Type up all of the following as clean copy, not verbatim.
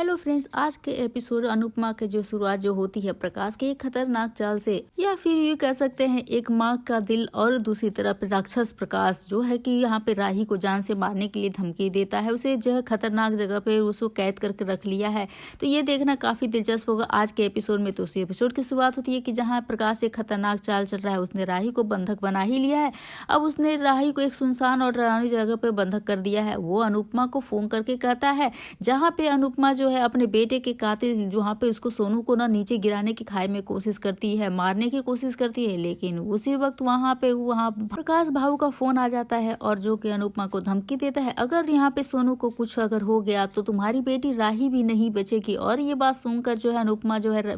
Hello friends, आज के episode Anupama के जो शुरुआत जो होती है प्रकाश के एक खतरनाक चाल से, या फिर ये कह सकते हैं एक माँ का दिल, और दूसरी तरफ राक्षस प्रकाश जो है कि यहाँ पे राही को जान से मारने के लिए धमकी देता है। उसे जो है खतरनाक जगह पे उसको कैद करके रख लिया है। तो ये देखना काफी दिलचस्प होगा आज के एपिसोड में। तो उसी एपिसोड की शुरुआत होती है कि जहाँ प्रकाश एक खतरनाक चाल चल रहा है, उसने राही को बंधक बना ही लिया है। अब उसने राही को एक सुनसान और डरावनी जगह पे बंधक कर दिया है। वो अनुपमा को फोन करके कहता है, जहाँ पे अनुपमा जो है अपने बेटे के कातिल जहाँ पे उसको सोनू को ना नीचे गिराने की खाई में कोशिश करती है, मारने की कोशिश करती है। लेकिन उसी वक्त वहाँ प्रकाश भाऊ का फोन आ जाता है और जो कि अनुपमा को धमकी देता है, अगर यहाँ पे सोनू को कुछ अगर हो गया तो तुम्हारी बेटी राही भी नहीं बचेगी। और ये बात सुनकर जो है अनुपमा जो है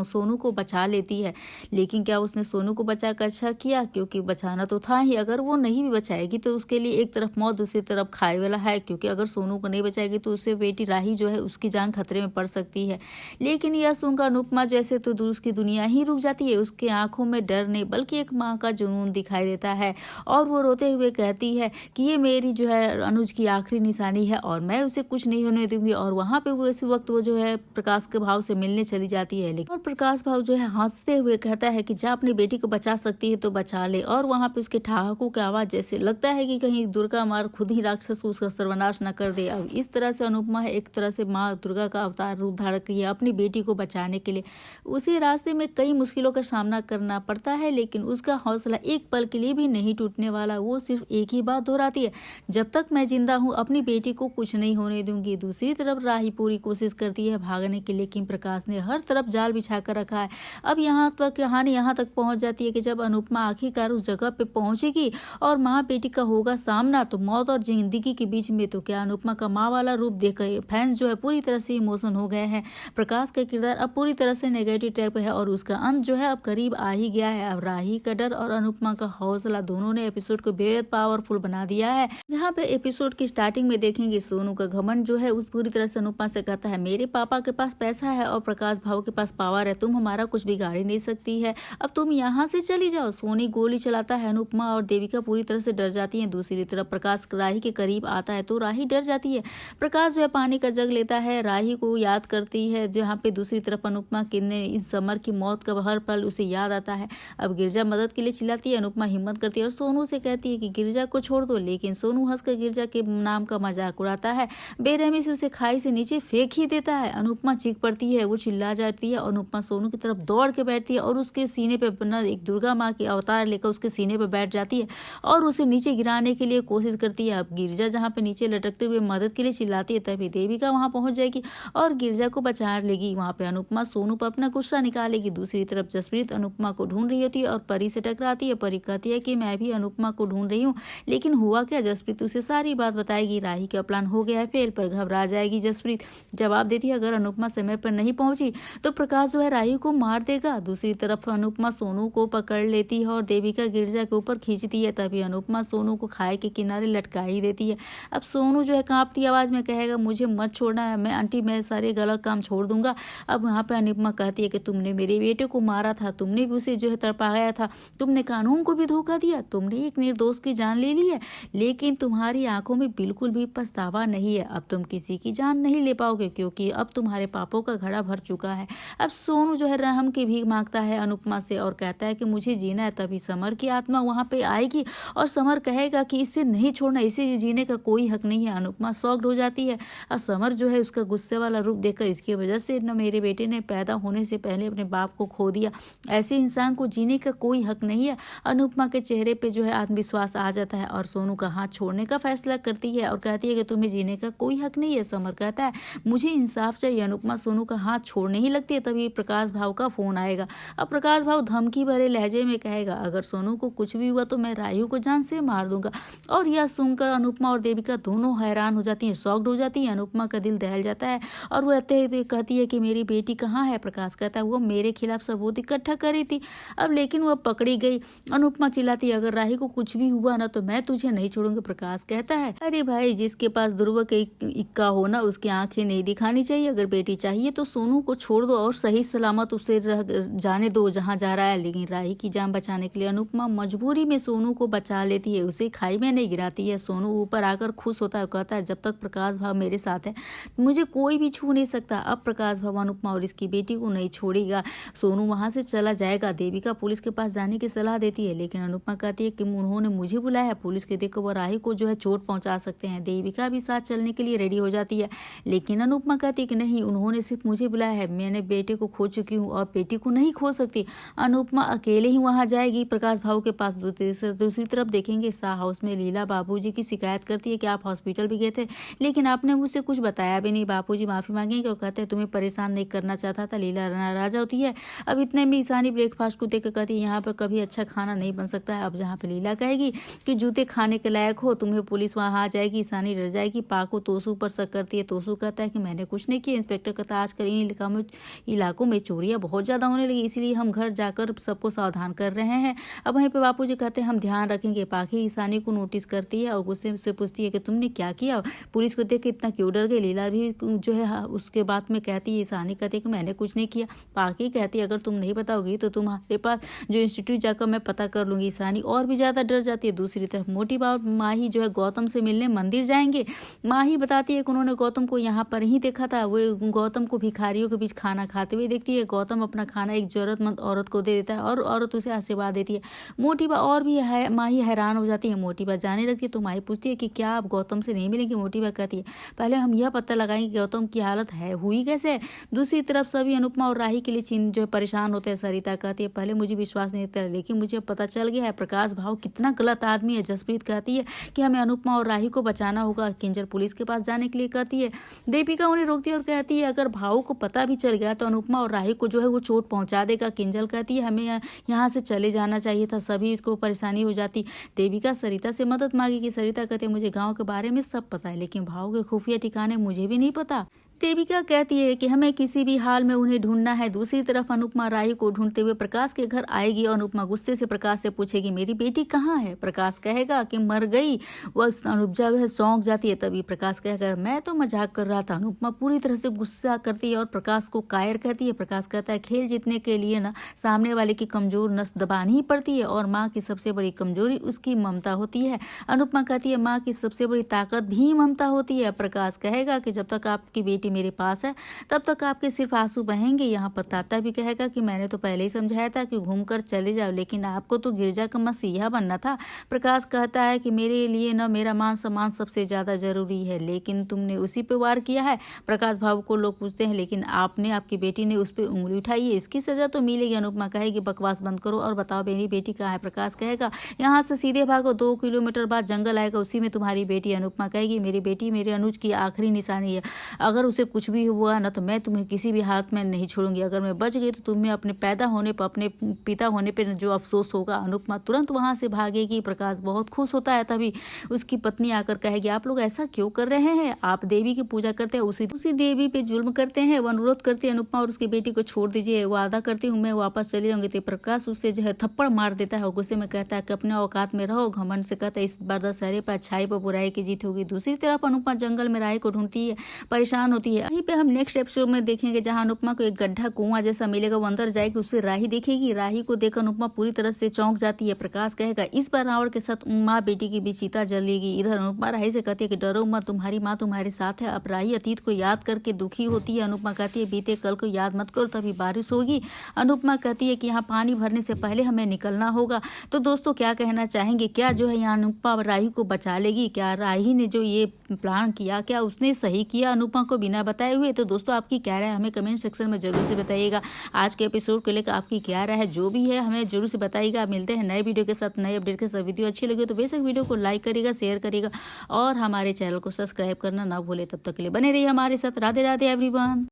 सोनू को बचा लेती है। लेकिन क्या उसने सोनू को बचाकर अच्छा किया? क्योंकि बचाना तो था ही। अगर वो नहीं भी बचाएगी तो उसके लिए एक तरफ मौत, दूसरी तरफ खाए वाला है। क्योंकि अगर सोनू को नहीं बचाएगी तो उससे बेटी राही जो है उसकी जान खतरे में पड़ सकती है। लेकिन यह सुनकर अनुपमा जैसे तो उसकी दुनिया ही रुक जाती है। उसके आंखों में डर नहीं बल्कि एक माँ का जुनून दिखाई देता है और वो रोते हुए कहती है कि ये मेरी जो है अनुज की आखिरी निशानी है और मैं उसे कुछ नहीं होने दूंगी। और वहां पे वो इस वक्त वो जो है प्रकाश के भाव से मिलने चली जाती है। लेकिन और प्रकाश भाव जो है हंसते हुए कहता है कि जा अपनी बेटी को बचा सकती है तो बचा ले। और वहां पे उसके ठहाकों की आवाज जैसे लगता है कि कहीं दुर्गा मार खुद ही राक्षस को उसका सर्वनाश न कर दे। अब इस तरह से अनुपमा है एक तरह से माँ दुर्गा का अवतार रूप धारण की है अपनी बेटी को बचाने के लिए। उसी रास्ते में कई मुश्किलों का सामना करना पड़ता है, लेकिन उसका हौसला एक पल के लिए भी नहीं टूटने वाला। वो सिर्फ एक ही बात दोहराती है, जब तक मैं जिंदा हूँ अपनी बेटी को कुछ नहीं होने दूंगी। दूसरी तरफ राही पूरी कोशिश करती है भागने की, लेकिन प्रकाश ने हर तरफ जाल बिछा कर रखा है। अब यहाँ तक कहानी यहाँ तक पहुंच जाती है कि जब अनुपमा आखिरकार उस जगह पे पहुंचेगी और माँ बेटी का होगा सामना, तो मौत और जिंदगी के बीच में तो क्या अनुपमा का माँ वाला रूप देखकर फैंस जो है पूरी तरह से इमोशन हो गए हैं। प्रकाश का किरदार अब पूरी तरह से नेगेटिव टाइप पे है और उसका अंत जो है अब करीब आ ही गया है। अब राही का डर और अनुपमा का हौसला दोनों ने एपिसोड को बेहद पावरफुल बना दिया है। जहाँ पे एपिसोड की स्टार्टिंग में देखेंगे सोनू का घमंड जो है उस पूरी तरह से अनुपमा से कहता है, मेरे पापा के पास पैसा है और प्रकाश भाव के पास पावर है, तुम हमारा कुछ बिगाड़ ही नहीं सकती है, अब तुम यहाँ से चली जाओ। सोनी गोली चलाता है, अनुपमा और देविका पूरी तरह से डर जाती है। दूसरी तरफ प्रकाश राही के करीब आता है तो राही डर जाती है। प्रकाश जो है पानी का जग लेता है, राही को याद करती है। जहाँ पे दूसरी तरफ अनुपमा ने इस समर की मौत का हर पल उसे याद आता है। अब गिरजा मदद के लिए चिल्लाती है, अनुपमा हिम्मत करती है और सोनू से कहती है कि गिरजा को छोड़ दो। लेकिन सोनू हंसकर गिरजा के नाम का मजाक उड़ाता है, बेरहमी से उसे खाई से नीचे फेंक ही देता है। अनुपमा चीख पड़ती है, वो चिल्ला जाती है। अनुपमा सोनू की तरफ दौड़ के बैठती है और उसके सीने पे बना एक दुर्गा माँ की अवतार लेकर उसके सीने पे बैठ जाती है और उसे नीचे गिराने के लिए कोशिश करती है। अब गिरजा जहाँ पे नीचे लटकते हुए मदद के लिए चिल्लाती है, तभी देविका वहां पहुंच जाएगी और गिरजा को बचा लेगी। वहां पे अनुपमा सोनू पर अपना गुस्सा निकालेगी। दूसरी तरफ जसप्रीत अनुपमा को ढूंढ रही होती है और परी से टकराती है। परी कहती है कि मैं भी अनुपमा को ढूंढ रही हूँ, लेकिन हुआ क्या? जसप्रीत उसे सारी बात बताएगी। राही का प्लान हो गया है फेल, पर घबरा जाएगी जसप्रीत। जवाब देती है, अगर अनुपमा समय पर नहीं पहुंची तो प्रकाश जो है राही को मार देगा। दूसरी तरफ अनुपमा सोनू को पकड़ लेती है और देविका गिरजा के ऊपर खींचती है। तभी अनुपमा सोनू को खाई के किनारे लटका ही देती है। अब सोनू जो है कांपती आवाज में कहेगा, मुझे मत छोड़ना है, मैं आंटी मैं सारे गलत काम छोड़ दूंगा। अब वहाँ पे अनुपमा कहती है कि तुमने मेरे बेटे को मारा था, तुमने भी उसे जो है तड़पाया था, तुमने कानून को भी धोखा दिया, तुमने एक निर्दोष की जान ले ली है, लेकिन तुम्हारी आंखों में बिल्कुल भी पछतावा नहीं है। अब तुम किसी की जान नहीं ले पाओगे क्योंकि अब तुम्हारे पापों का घड़ा भर चुका है। अब सोनू जो है रहम की भीख मांगता है अनुपमा से और कहता है कि मुझे जीना है। तभी समर की आत्मा वहां पे आएगी और समर कहेगा कि इसे नहीं छोड़ना, इसे जीने का कोई हक नहीं है। अनुपमा शॉक्ड हो जाती है और समर जो है उसका गुस्से वाला रूप देखकर, इसकी वजह से न मेरे बेटे ने पैदा होने से पहले अपने बाप को खो दिया, ऐसे इंसान को जीने का कोई हक नहीं है। अनुपमा के चेहरे पे जो है आत्मविश्वास आ जाता है और सोनू का हाथ छोड़ने का फैसला करती है और कहती है कि तुम्हें जीने का कोई हक नहीं है। समर कहता है, मुझे इंसाफ चाहिए। अनुपमा सोनू का हाथ छोड़ने ही लगती है। तभी प्रकाश भाव का फोन आएगा। अब प्रकाश भाव धमकी भरे लहजे में कहेगा, अगर सोनू को कुछ भी हुआ तो मैं रायू को जान से मार दूंगा। और यह सुनकर अनुपमा और देविका दोनों हैरान हो जाती है, शॉक्ड हो जाती है। अनुपमा का दिल दहल जाता है और वो कहती है कि मेरी बेटी कहाँ है? प्रकाश कहता है, वो मेरे खिलाफ सबूत इकट्ठा करी थी, अब लेकिन वो पकड़ी गई। अनुपमा चिल्लाती है, अगर राही को कुछ भी हुआ ना तो मैं तुझे नहीं छोड़ूंगी। प्रकाश कहता है, अरे भाई, जिसके पास ध्रुव के इक्का हो ना उसकी आंखें नहीं दिखानी चाहिए। अगर बेटी चाहिए तो सोनू को छोड़ दो और सही सलामत उसे जाने दो जहाँ जा रहा है। लेकिन राही की जान बचाने के लिए अनुपमा मजबूरी में सोनू को बचा लेती है, उसे खाई में नहीं गिराती है। सोनू ऊपर आकर खुश होता है, कहता है, जब तक प्रकाश भाव मेरे साथ है मुझे कोई भी छू नहीं सकता। अब प्रकाश भाव अनुपमा और इसकी बेटी को नहीं छोड़ेगा। सोनू वहां से चला जाएगा। देविका पुलिस के पास जाने की सलाह देती है, लेकिन अनुपमा कहती है कि उन्होंने मुझे बुलाया है, पुलिस के देखो वो राही को जो है चोट पहुंचा सकते हैं। देविका भी साथ चलने के लिए रेडी हो जाती है, लेकिन अनुपमा कहती है कि नहीं, उन्होंने सिर्फ मुझे बुलाया है, मैंने बेटे को खो चुकी हूँ और बेटी को नहीं खो सकती। अनुपमा अकेले ही वहां जाएगी प्रकाश भाव के पास। दूसरी तरफ देखेंगे शाह हाउस में लीला बाबूजी की शिकायत करती है कि आप हॉस्पिटल भी गए थे, लेकिन आपने मुझसे कुछ बताया भी नहीं। बाबूजी माफी मांगेंगे और कहते हैं तुम्हें परेशान नहीं करना चाहता था। लीला नाराज होती है। अब इतने में ईशानी ब्रेकफास्ट को देखकर कहती है यहाँ पर कभी अच्छा खाना नहीं बन सकता है। अब जहाँ पे लीला कहेगी कि जूते खाने के लायक हो, तुम्हें पुलिस वहाँ आ जाएगी। ईशानी डर जाएगी। पाको तोसू पर शक करती है। तोसू कहता है कि मैंने कुछ नहीं किया। इंस्पेक्टर कहता है आजकल इन इलाकों में चोरियां बहुत ज्यादा होने लगी, इसीलिए हम घर जाकर सबको सावधान कर रहे हैं। अब वहीं पे बापूजी कहते हैं हम ध्यान रखेंगे। पाखी ईशानी को नोटिस करती है और गुस्से से पूछती है कि तुमने क्या किया, पुलिस को देख के इतना क्यों डर गई। लीला भी जो है उसके बाद में कहती है, ईशानी कहती है कि मैंने कुछ नहीं किया। पाखी कहती है अगर तुम नहीं बताओगी तो तुम्हारे पास जो इंस्टीट्यूट जाकर मैं पता कर लूंगी। ईशानी और भी ज्यादा डर जाती है। दूसरी तरफ मोटी बात माही जो है गौतम से मिलने मंदिर जाएंगे। माही बताती है कि उन्होंने गौतम को यहाँ पर ही देखा था। वो गौतम को भिखारियों के बीच खाना खाते हुए देखती है। गौतम अपना खाना एक जरूरतमंद औरत को दे देता है और औरत उसे आशीर्वाद देती है। मोटी बा और भी माही हैरान हो जाती है। मोटी बा जाने लगती है तो माही पूछती है कि क्या आप गौतम से नहीं मिलेंगे। मोटी बा कहती है पहले हम यह पता लगाएंगे कि गौतम की हालत है हुई कैसे। दूसरी तरफ सभी अनुपमा और राही के लिए चीन जो है परेशान होते हैं। सरिता कहती है पहले मुझे विश्वास नहीं था, लेकिन मुझे पता चल गया है प्रकाश भाव कितना गलत आदमी है। जसप्रीत कहती है कि हमें अनुपमा और राही को बचाना होगा। किंजल पुलिस के पास जाने के लिए कहती है। दीपिका उन्हें रोकती है और कहती है अगर भाव को पता भी चल गया तो अनुपमा और राही को जो है वो चोट पहुंचा देगा। किंजल कहती है हमें यहाँ से चले जाना चाहिए था, सभी इसको परेशानी हो जाती। देविका सरिता से मदद मांगेगी। सरिता कहती है मुझे गांव के बारे में सब पता है, लेकिन भाव के खुफिया ठिकाने मुझे भी नहीं पता। देविका कहती है कि हमें किसी भी हाल में उन्हें ढूंढना है। दूसरी तरफ अनुपमा राही को ढूंढते हुए प्रकाश के घर आएगी। अनुपमा गुस्से से प्रकाश से पूछेगी मेरी बेटी कहाँ है। प्रकाश कहेगा कि मर गई। वह अनुपजा वह चौंक जाती है। तभी प्रकाश कहेगा मैं तो मजाक कर रहा था। अनुपमा पूरी तरह से गुस्सा करती है और प्रकाश को कायर कहती है। प्रकाश कहता है खेल जीतने के लिए ना सामने वाले की कमजोर नस दबानी ही पड़ती है और माँ की सबसे बड़ी कमजोरी उसकी ममता होती है। अनुपमा कहती है माँ की सबसे बड़ी ताकत भी ममता होती है। प्रकाश कहेगा कि जब तक आपकी बेटी मेरे पास है तब तक आपके सिर्फ आंसू बहेंगे। यहाँ पर ताता भी कहेगा कि मैंने तो पहले ही समझाया था कि घूमकर चले जाओ, लेकिन आपको तो गिरजा का मसीहा बनना था। प्रकाश कहता है कि मेरे लिए न मेरा मान सम्मान सबसे ज्यादा जरूरी है, लेकिन तुमने उसी पे वार किया है। प्रकाश भाव को लोग पूछते हैं लेकिन आपने आपकी बेटी ने उस पर उंगली उठाई है, इसकी सजा तो मिलेगी। अनुपमा कहेगी बकवास बंद करो और बताओ मेरी बेटी कहाँ है। प्रकाश कहेगा यहाँ से सीधे भागो, 2 किलोमीटर बाद जंगल आएगा, उसी में तुम्हारी बेटी। अनुपमा कहेगी मेरी बेटी मेरे अनुज की आखिरी निशानी है, अगर उसे कुछ भी हुआ ना तो मैं तुम्हें किसी भी हालत में नहीं छोड़ूंगी। अगर मैं बच गई तो तुम्हें अपने पैदा होने पर अपने पिता होने पर जो अफसोस होगा। अनुपमा तुरंत वहां से भागेगी। प्रकाश बहुत खुश होता है। तभी उसकी पत्नी आकर कहेगी आप लोग ऐसा क्यों कर रहे हैं, आप देवी की पूजा करते हैं, उसी देवी पे जुल्म करते हैं। वो अनुरोध करती है अनुपमा और उसकी बेटी को छोड़ दीजिए, वादा करती हूँ मैं वापस चली जाऊंगी। तो प्रकाश उससे जो है थप्पड़ मार देता है। गुस्से में कहता है कि अपने औकात में रहो। घमंड से कहता है इस बार दशहरे पर अच्छाई पर बुराई की जीत होगी। दूसरी तरफ अनुपमा जंगल में राही को ढूंढती है, परेशान होती है। वहीं पे हम नेक्स्ट एपिसोड में देखेंगे जहां अनुपमा को एक गड्ढा कुआं जैसा मिलेगा, वो अंदर जाएगी, उससे राही देखेगी। राही को देखकर अनुपमा पूरी तरह से चौंक जाती है। प्रकाश कहेगा इस बार रावण के साथ माँ बेटी की बीच चिता जलेगी। इधर अनुपमा राही से कहती है कि डरो मत, तुम्हारी माँ तुम्हारे साथ है। अब राही अतीत को याद करके दुखी होती है। अनुपमा कहती है बीते कल को याद मत करो, तभी बारिश होगी। अनुपमा कहती है कि यहाँ पानी भरने से पहले हमें निकलना होगा। तो दोस्तों क्या कहना चाहेंगे, क्या जो है यहाँ अनुपमा राही को बचा लेगी? क्या राही ने जो ये प्लान किया क्या उसने सही किया अनुपमा को बिना बताए हुए? तो दोस्तों आपकी क्या राय है हमें कमेंट सेक्शन में जरूर से बताइएगा। आज के एपिसोड को लेकर आपकी क्या राय है, जो भी है हमें जरूर से बताइएगा। मिलते हैं नए वीडियो के साथ, नए अपडेट के साथ। वीडियो अच्छी लगी तो बेशक वीडियो को लाइक करिएगा, शेयर करिएगा और हमारे चैनल को सब्सक्राइब करना ना भूले। तब तक के लिए बने रहिए हमारे साथ। राधे राधे एवरीवन।